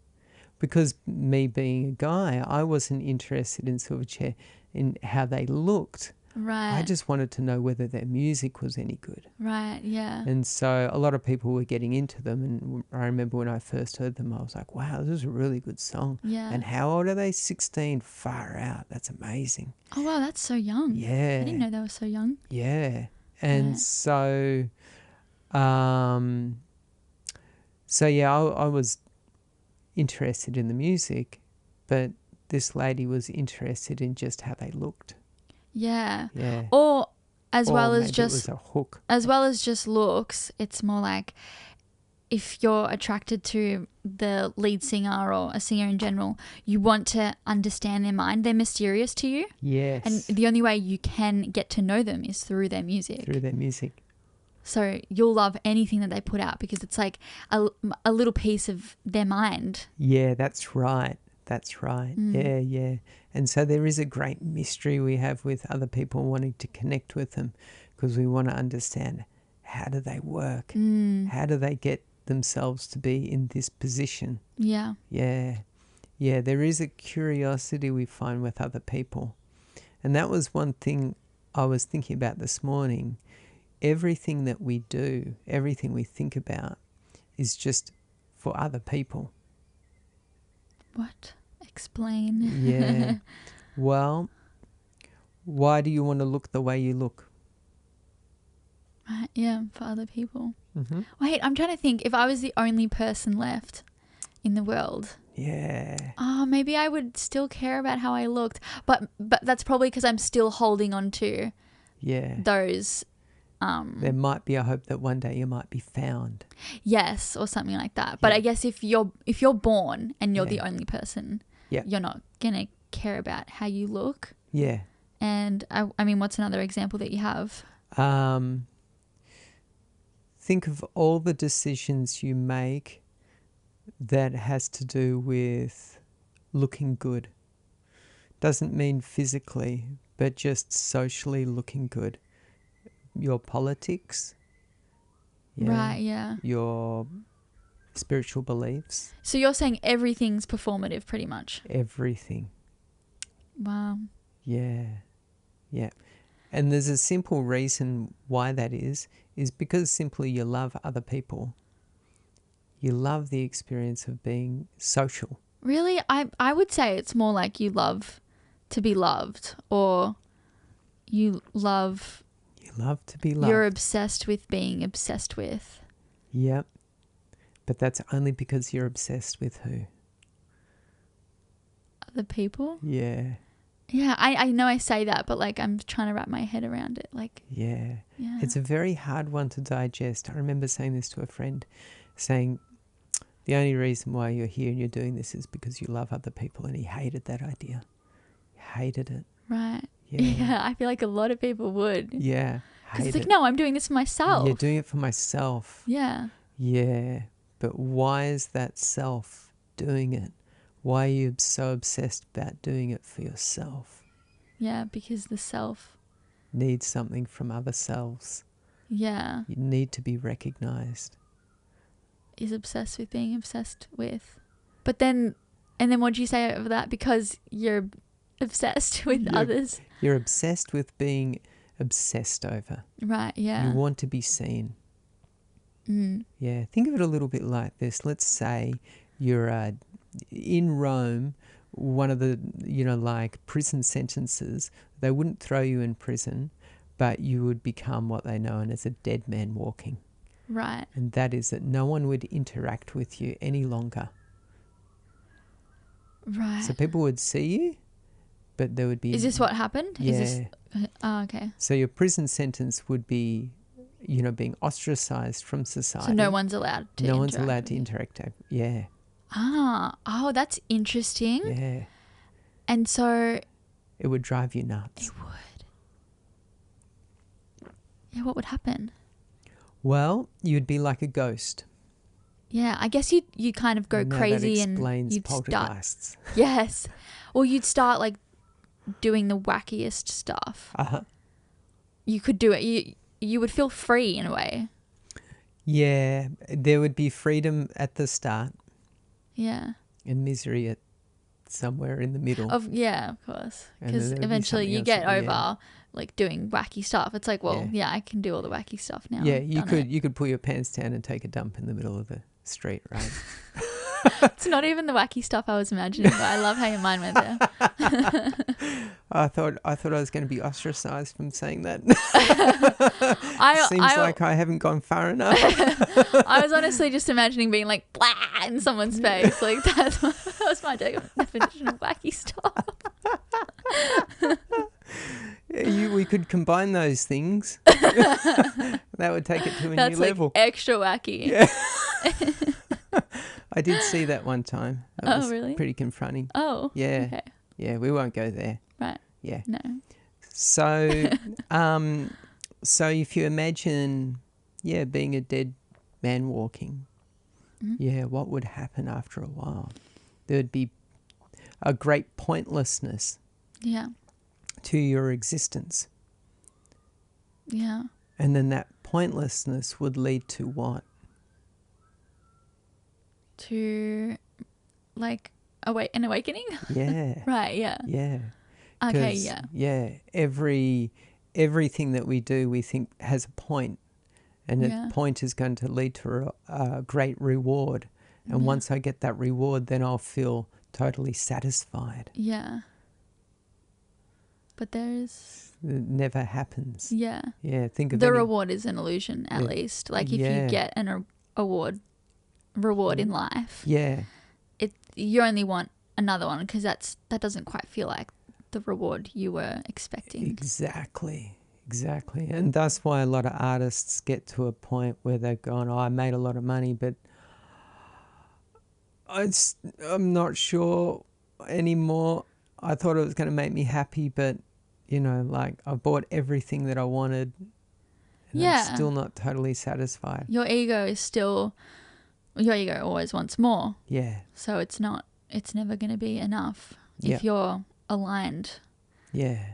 Because me being a guy, I wasn't interested in Silverchair, in how they looked.
Right.
I just wanted to know whether their music was any good.
Right, yeah.
And so a lot of people were getting into them. And I remember when I first heard them, I was like, wow, this is a really good song.
Yeah.
And how old are they? 16? Far out. That's amazing.
Oh, wow, that's so young.
Yeah.
I didn't know they were so young.
Yeah. And so, I was interested in the music, but this lady was interested in just how they looked.
Yeah.
Yeah.
Or
maybe
just
it was a hook.
as well as just looks, it's more like if you're attracted to the lead singer or a singer in general, you want to understand their mind. They're mysterious to you.
Yes.
And the only way you can get to know them is through their music. So you'll love anything that they put out because it's like a little piece of their mind.
Yeah, that's right. Yeah. And so there is a great mystery we have with other people wanting to connect with them, because we want to understand, how do they work? How do they get themselves to be in this position?
Yeah.
Yeah, there is a curiosity we find with other people. And that was one thing I was thinking about this morning. Everything that we do, everything we think about is just for other people.
What? Explain.
Yeah. Well, why do you want to look the way you look?
Right, yeah, for other people.
Mm-hmm.
Wait, I'm trying to think. If I was the only person left in the world.
Yeah.
Oh, maybe I would still care about how I looked. But that's probably because I'm still holding on to those.
There might be a hope that one day you might be found.
Yes, or something like that. But I guess if you're born and you're the only person, you're not going to care about how you look.
Yeah.
And I mean, what's another example that you have?
Think of all the decisions you make that has to do with looking good. Doesn't mean physically, but just socially looking good. Your politics.
Right, yeah.
Your spiritual beliefs.
So you're saying everything's performative pretty much?
Everything.
Wow.
Yeah. And there's a simple reason why that is because simply you love other people. You love the experience of being social.
Really? I would say it's more like you love to be loved, or you love...
You love to be loved.
You're obsessed with being obsessed with.
Yep. But that's only because you're obsessed with who?
Other people?
Yeah.
Yeah, I know I say that, but like I'm trying to wrap my head around it. Like,
yeah. It's a very hard one to digest. I remember saying this to a friend, saying The only reason why you're here and you're doing this is because you love other people, and he hated that idea. He hated it.
Right.
Yeah.
Yeah, I feel like a lot of people would.
Yeah.
Because it's like, no, I'm doing this for myself.
You're doing it for myself.
Yeah.
Yeah. But why is that self doing it? Why are you so obsessed about doing it for yourself?
Yeah, because the self
needs something from other selves.
Yeah.
You need to be recognized.
Is obsessed with being obsessed with. But then, and then what do you say over that? Because you're obsessed with others.
You're obsessed with being obsessed over.
Right, yeah.
You want to be seen.
Mm.
Yeah, think of it a little bit like this. Let's say you're in Rome, one of the, like prison sentences, they wouldn't throw you in prison, but you would become what they know as a dead man walking.
Right.
And that is that no one would interact with you any longer.
Right.
So people would see you, but there would be...
Is this what happened?
Yeah.
Is this... Oh, okay.
So your prison sentence would be, being ostracized from society.
So no one's allowed to
No one's allowed to interact. Yeah.
Oh, that's interesting.
Yeah.
And so...
It would drive you nuts.
It would. Yeah, what would happen?
Well, you'd be like a ghost.
Yeah, I guess you kind of go crazy and you'd
poltergeists.
Start... Yes. Or you'd start like doing the wackiest stuff.
Uh-huh.
You could do it. You would feel free in a way.
Yeah, there would be freedom at the start.
Yeah.
And misery at somewhere in the middle.
Of course. Because eventually you get over like doing wacky stuff. It's like, well, yeah, I can do all the wacky stuff now.
Yeah, you could pull your pants down and take a dump in the middle of the street, right?
It's not even the wacky stuff I was imagining, but I love how your mind went there.
I thought I was going to be ostracized from saying that. Seems like I haven't gone far enough.
I was honestly just imagining being like blah in someone's face. Like that was my definition of wacky stuff.
We could combine those things. That would take it to a new level.
That's like extra wacky.
Yeah. I did see that one time. That was
really?
Pretty confronting.
Oh.
Yeah.
Okay.
Yeah, we won't go there.
Right.
Yeah.
No.
So, so if you imagine, being a dead man walking, what would happen after a while? There would be a great pointlessness.
Yeah.
To your existence.
Yeah.
And then that pointlessness would lead to what?
To like an awakening?
Yeah.
Right, yeah.
Yeah.
Okay, yeah.
Yeah. Everything that we do we think has a point. And that point is going to lead to a great reward. And once I get that reward, then I'll feel totally satisfied.
Yeah. But it
never happens.
Yeah.
Yeah. Think of
the reward is an illusion, at least. Like if you get an reward in life. Yeah. You only want another one because that doesn't quite feel like the reward you were expecting.
Exactly. And that's why a lot of artists get to a point where they're going, I made a lot of money, but I'm not sure anymore. I thought it was going to make me happy, but like I bought everything that I wanted and I'm still not totally satisfied.
Your ego always wants more.
Yeah.
So it's never going to be enough if you're aligned.
Yeah.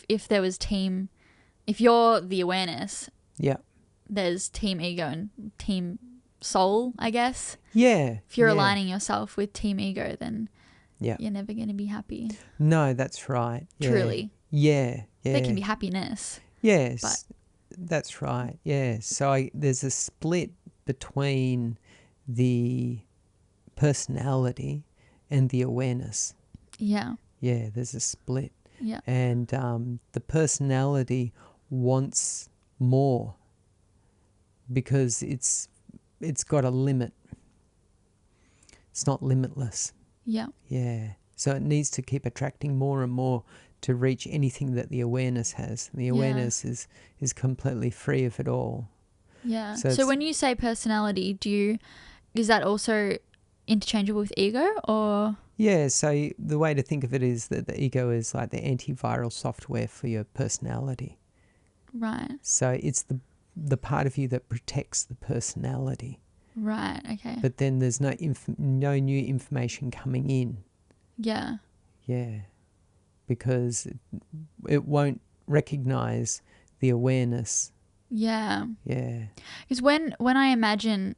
If there was if you're the awareness.
Yeah.
There's team ego and team soul, I guess.
Yeah.
If you're aligning yourself with team ego, then
you're
never going to be happy.
No, that's right. Yeah.
Truly.
Yeah.
There can be happiness.
Yes.
But
that's right. Yeah. So there's a split between the personality and the awareness.
Yeah.
Yeah, there's a split.
Yeah.
And the personality wants more because it's got a limit. It's not limitless.
Yeah.
Yeah. So it needs to keep attracting more and more to reach anything that the awareness has. And the awareness is completely free of it all.
Yeah. So when you say personality, is that also interchangeable with ego, or?
Yeah, so the way to think of it is that the ego is like the antiviral software for your personality.
Right.
So it's the part of you that protects the personality.
Right, okay.
But then there's no new information coming in.
Yeah.
Yeah. Because it won't recognize the awareness.
Yeah.
Yeah.
Because when I imagine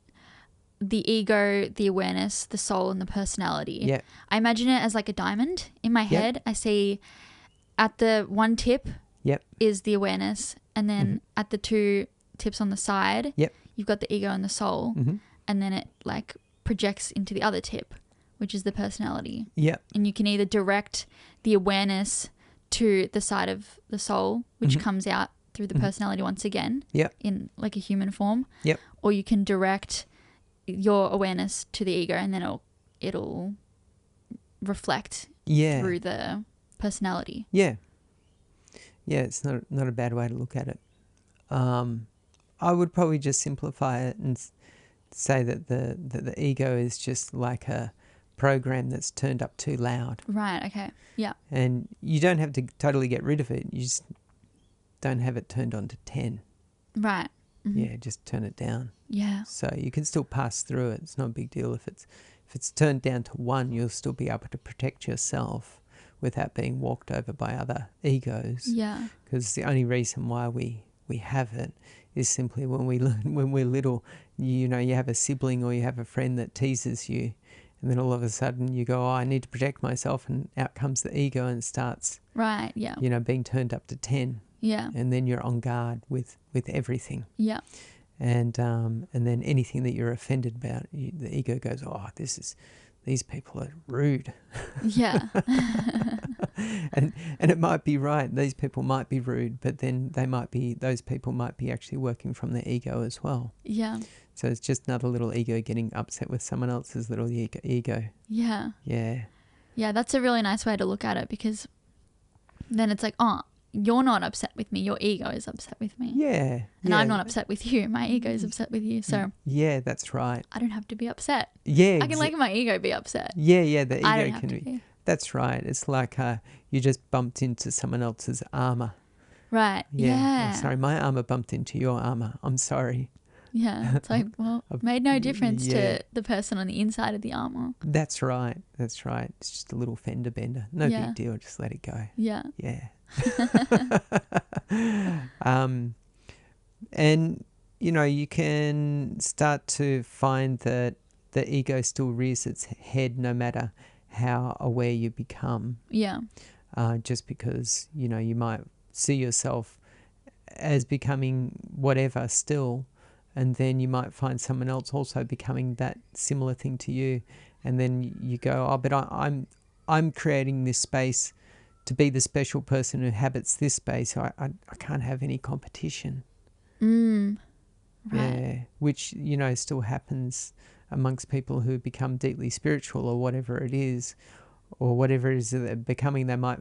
the ego, the awareness, the soul, and the personality, I imagine it as like a diamond. In my head, I see at the one tip is the awareness, and then at the two tips on the side, you've got the ego and the soul, and then it like projects into the other tip, which is the personality.
Yep.
And you can either direct the awareness to the side of the soul, which comes out through the personality once again, in like a human form, or you can direct your awareness to the ego, and then it'll reflect through the personality.
Yeah, it's not a bad way to look at it. I would probably just simplify it and say that the ego is just like a program that's turned up too loud.
Right, okay. Yeah.
And you don't have to totally get rid of it. You just don't have it turned on to 10.
Right. Mm-hmm.
Yeah, just turn it down.
Yeah.
So you can still pass through it. It's not a big deal. If it's turned down to 1, you'll still be able to protect yourself without being walked over by other egos.
Yeah.
Because the only reason why we have it is simply when we're little, you have a sibling or you have a friend that teases you, and then all of a sudden you go, I need to protect myself, and out comes the ego and starts being turned up to 10.
Yeah.
And then you're on guard with everything.
Yeah.
And then anything that you're offended about, the ego goes, these people are rude.
Yeah.
and it might be right. These people might be rude, but then those people might be actually working from their ego as well.
Yeah.
So it's just another little ego getting upset with someone else's little ego.
Yeah.
Yeah.
Yeah, that's a really nice way to look at it, because then it's like, you're not upset with me. Your ego is upset with me.
Yeah.
And I'm not upset with you. My ego is upset with you. So
yeah, that's right.
I don't have to be upset.
Yeah.
I can make my ego be upset.
Yeah. The ego
I don't have
can
to be.
That's right. It's like you just bumped into someone else's armor.
Right. Yeah.
Oh, sorry, my armor bumped into your armor. I'm sorry.
Yeah. It's like, well, it made no difference to the person on the inside of the armor.
That's right. It's just a little fender bender. No big deal. Just let it go.
Yeah.
Yeah. And you can start to find that the ego still rears its head no matter how aware you become.
Yeah.
Just because you might see yourself as becoming whatever still, and then you might find someone else also becoming that similar thing to you, and then you go, but I'm creating this space to be the special person who habits this space, so I can't have any competition.
Right.
Yeah, which still happens amongst people who become deeply spiritual or whatever it is, or whatever it is that they're becoming. They might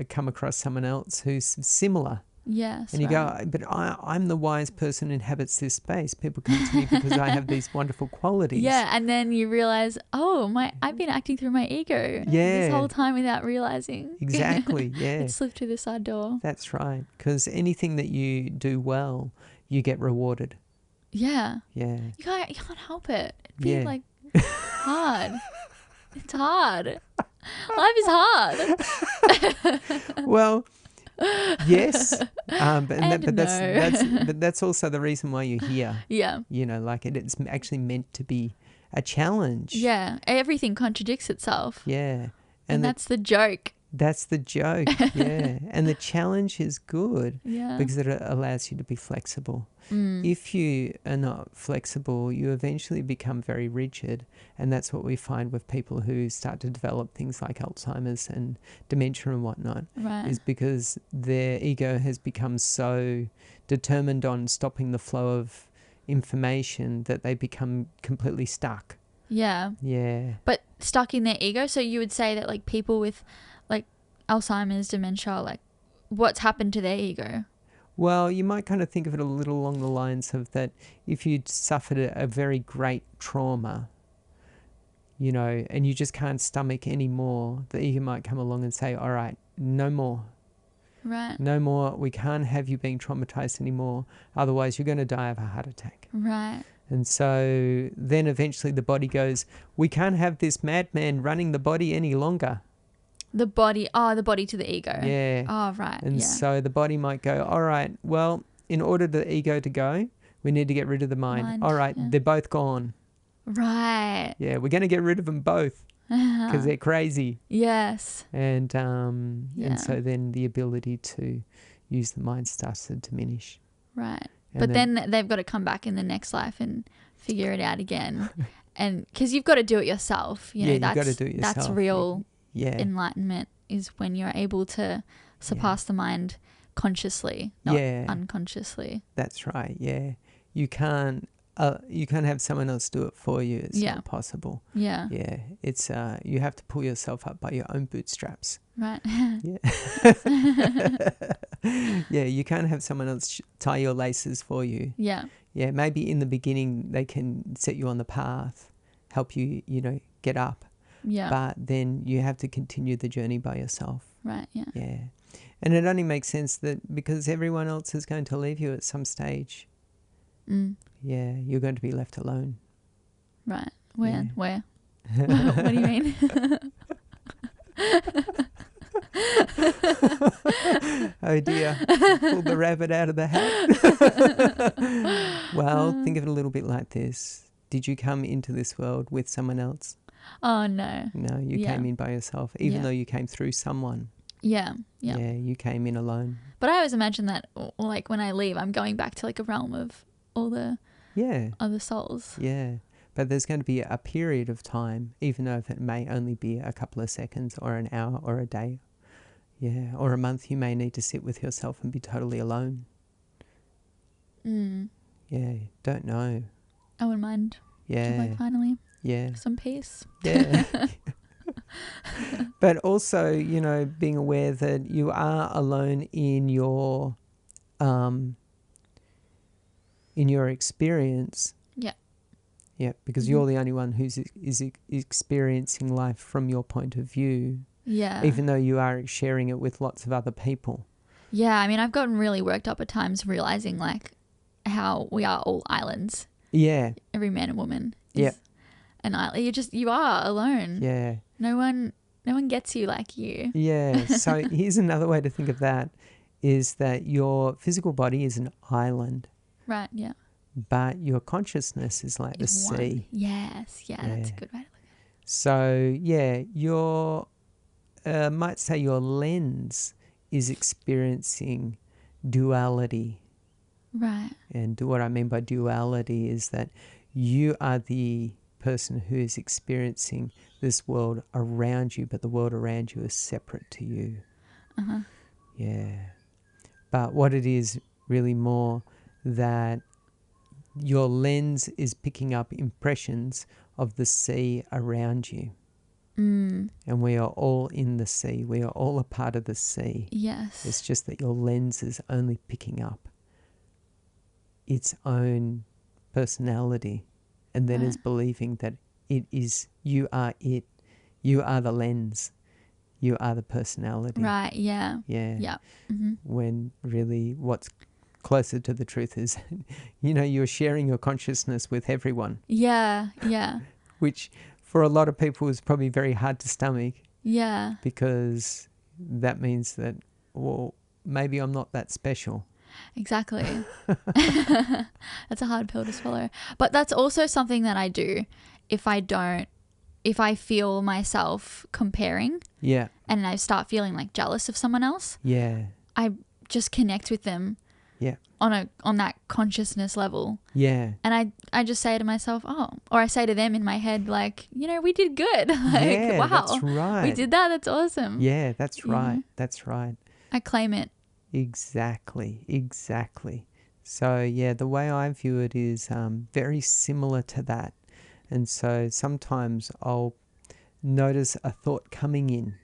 come across someone else who's similar.
Yes.
And you go, but I'm the wise person who inhabits this space. People come to me because I have these wonderful qualities.
Yeah, and then you realize, I've been acting through my ego this whole time without realizing.
Exactly, yeah.
It slipped through the side door.
That's right, because anything that you do well, you get rewarded.
Yeah.
Yeah.
You can't help it. It'd be hard. It's hard. Life is hard.
Well, yes, but that's also the reason why you're here.
Yeah.
It's actually meant to be a challenge.
Yeah. Everything contradicts itself.
Yeah.
And that's the joke.
That's the joke, yeah. And the challenge is good because it allows you to be flexible. If you are not flexible, you eventually become very rigid, and that's what we find with people who start to develop things like Alzheimer's and dementia and whatnot, is because their ego has become so determined on stopping the flow of information that they become completely stuck.
Yeah.
Yeah.
But stuck in their ego, so you would say that like people with like Alzheimer's, dementia, like what's happened to their ego?
Well, you might kind of think of it a little along the lines of that if you'd suffered a very great trauma, you know, and you just can't stomach anymore, the ego might come along and say, all right, no more.
Right.
No more. We can't have you being traumatized anymore. Otherwise, you're going to die of a heart attack.
Right.
And so then eventually the body goes, we can't have this madman running the body any longer.
The body to the ego.
Yeah.
Oh, right.
And
yeah.
so the body might go, all right, well, in order for the ego to go, we need to get rid of the mind. All right,
yeah.
they're both gone.
Right.
Yeah, we're going to get rid of them both because they're crazy.
Yes.
And so then the ability to use the mind starts to diminish.
Right. But then they've got to come back in the next life and figure it out again. And because you've got to do it yourself. You know,
you've got to do it yourself.
That's real enlightenment, is when you're able to surpass the mind consciously, not unconsciously.
That's right, yeah. You can't have someone else do it for you. It's not possible.
Yeah.
Yeah. It's you have to pull yourself up by your own bootstraps.
Right.
Yeah. Yeah, you can't have someone else tie your laces for you.
Yeah.
Yeah, maybe in the beginning they can set you on the path, help you, you know, get up.
Yeah.
But then you have to continue the journey by yourself.
Right, yeah.
Yeah. And it only makes sense that because everyone else is going to leave you at some stage.
Mm.
Yeah, you're going to be left alone.
Right. Where? What do you mean?
Oh dear, pulled the rabbit out of the hat. Well, think of it a little bit like this. Did you come into this world with someone else?
Oh, no.
No, you came in by yourself, even though you came through someone.
Yeah.
Yeah, you came in alone.
But I always imagine that, like, when I leave, I'm going back to, like, a realm of all the other souls.
Yeah. But there's going to be a period of time, even though if it may only be a couple of seconds or an hour or a day. Yeah, or a month, you may need to sit with yourself and be totally alone.
Mm.
Yeah, don't know.
I wouldn't mind.
Yeah.
Like, finally.
Yeah.
Some peace.
Yeah. But also, you know, being aware that you are alone in your experience.
Yeah.
Yeah, because you're the only one who's experiencing life from your point of view.
Yeah.
Even though you are sharing it with lots of other people.
Yeah, I mean, I've gotten really worked up at times realizing, like, how we are all islands.
Yeah.
Every man and woman is an island. You are alone.
Yeah.
No one gets you like you.
Yeah. So here's another way to think of that, is that your physical body is an island.
Right, yeah.
But your consciousness is like the sea.
Yes, yeah, that's a good way to look at it.
So, yeah, might say your lens is experiencing duality.
Right.
And what I mean by duality is that you are the person who is experiencing this world around you, but the world around you is separate to you.
Uh-huh.
Yeah. But what it is really more that your lens is picking up impressions of the sea around you.
Mm.
And we are all in the sea. We are all a part of the sea.
Yes.
It's just that your lens is only picking up its own personality and then is believing that it is, you are it. You are the lens. You are the personality.
Right, yeah.
Yeah.
Yeah. Mm-hmm.
When really what's closer to the truth is, you know, you're sharing your consciousness with everyone.
Yeah, yeah.
Which for a lot of people is probably very hard to stomach.
Yeah.
Because that means that, well, maybe I'm not that special.
Exactly. That's a hard pill to swallow. But that's also something that I do if I feel myself comparing. Yeah. And I start feeling like jealous of someone else. Yeah. I just connect with them. Yeah. On that consciousness level. Yeah. And I just say to myself, or I say to them in my head, like, you know, we did good. Like,
yeah,
wow.
That's right.
We did that. That's awesome.
Yeah, that's right. That's right.
I claim it.
Exactly. So, yeah, the way I view it is very similar to that. And so sometimes I'll notice a thought coming in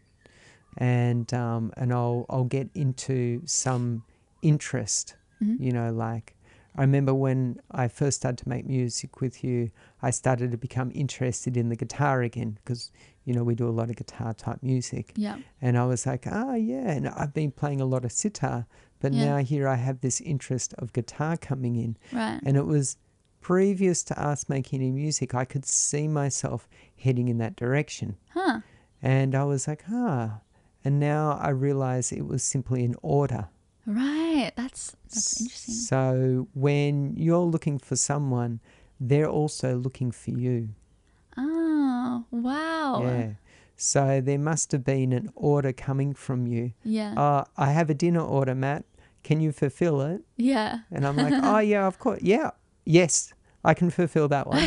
and I'll get into some interest, you know, like, I remember when I first started to make music with you, I started to become interested in the guitar again because, we do a lot of guitar type music.
Yeah.
And I was like, yeah. And I've been playing a lot of sitar, but now here I have this interest of guitar coming in.
Right.
And it was previous to us making any music, I could see myself heading in that direction.
Huh.
And I was like, And now I realize it was simply an order.
Right. That's interesting.
So when you're looking for someone, they're also looking for you.
Oh, wow.
Yeah. So there must have been an order coming from you.
Yeah.
I have a dinner order, Matt. Can you fulfill it?
Yeah.
And I'm like, oh, yeah, of course. Yeah. Yes, I can fulfill that one.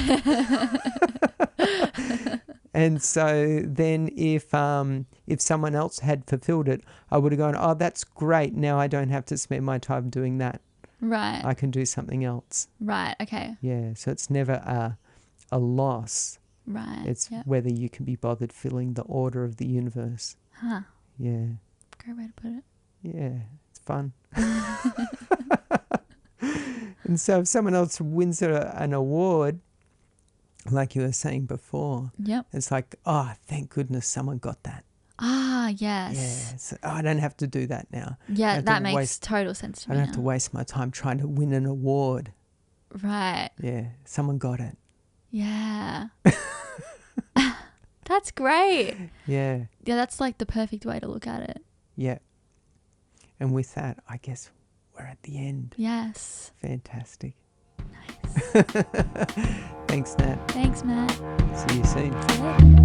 And so then if someone else had fulfilled it, I would have gone, oh, that's great. Now I don't have to spend my time doing that.
Right.
I can do something else.
Right. Okay.
Yeah. So it's never a loss.
Right.
It's whether you can be bothered filling the order of the universe.
Huh.
Yeah.
Great way to put it.
Yeah. It's fun. And so if someone else wins an award, like you were saying before, it's like, oh, thank goodness someone got that.
Ah, yes.
Yeah. So, I don't have to do that now.
Yeah, that makes total sense to me.
I don't have to waste my time trying to win an award.
Right.
Yeah. Someone got it.
Yeah. That's great.
Yeah.
Yeah, that's like the perfect way to look at it.
Yeah. And with that, I guess we're at the end.
Yes.
Fantastic.
Nice.
Thanks, Nat.
Thanks, Matt.
See you soon.
See you later.